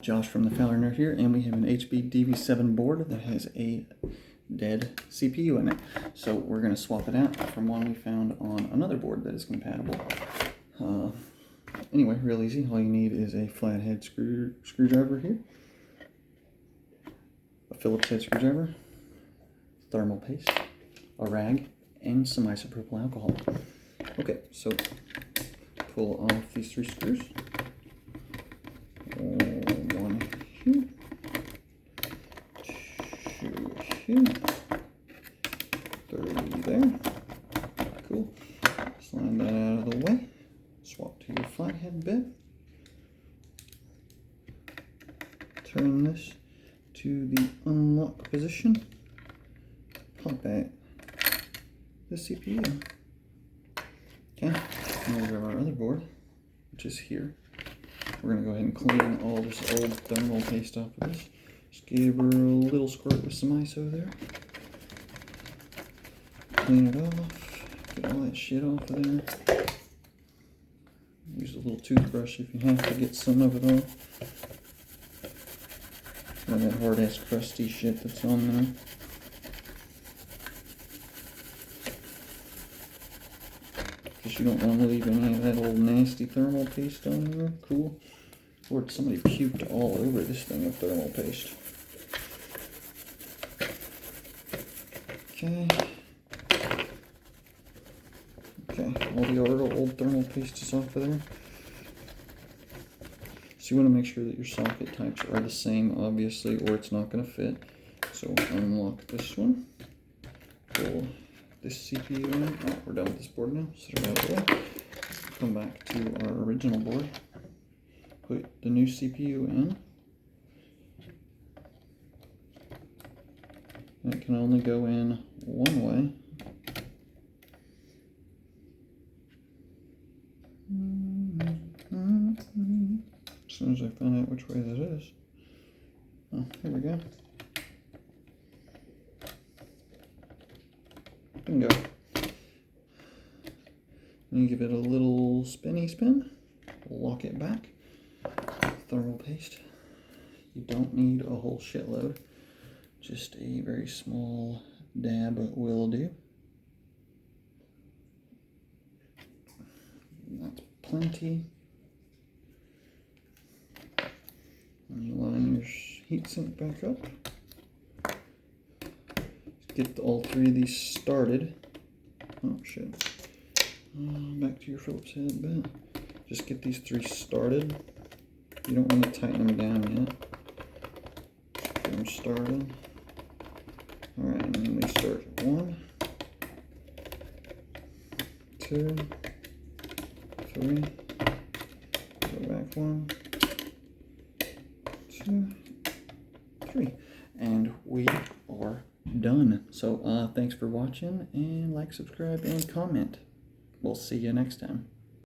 Josh from TheFowlerNerd here, and we have an HP DV7 board that has a dead CPU in it. So we're going to swap it out from one we found on another board that is compatible. Anyway, real easy. All you need is a flathead screwdriver here, a Phillips head screwdriver, thermal paste, a rag, and some isopropyl alcohol. Okay, so pull off these three screws. One here, two here, three there. Cool. Slide that out of the way. Swap to your flathead bit. Turn this to the unlock position. Pop out the CPU. Okay, now we grab our other board, which is here. We're going to go ahead and clean all this old thermal paste off of this. Just give her a little squirt with some ISO there. Clean it off. Get all that shit off of there. Use a little toothbrush if you have to get some of it off. All that hard ass crusty shit that's on there. Because you don't want to leave any of that old nasty thermal paste on there. Cool. Lord, somebody puked all over this thing of thermal paste. Okay. Okay, all the old thermal paste is off of there. So you want to make sure that your socket types are the same, obviously, or it's not going to fit. So unlock this one. Pull this CPU in. Oh, we're done with this board now. Set it out of the way. Come back to our original board. Put the new CPU in. And it can only go in one way. As soon as I find out which way that is. Oh, here we go. Bingo. And you give it a little spinny spin. Lock it back. Thermal paste. You don't need a whole shitload. Just a very small dab will do. That's plenty. And you line your heatsink back up. Get all three of these started. Oh shit. Back to your Phillips head bit. Just get these three started. You don't want to tighten them down yet. Just get them started. Alright, and then they start 1, 2, 3. Go back 1, 2, 3. And we are done. So thanks for watching, and like, subscribe, and comment. We'll see you next time.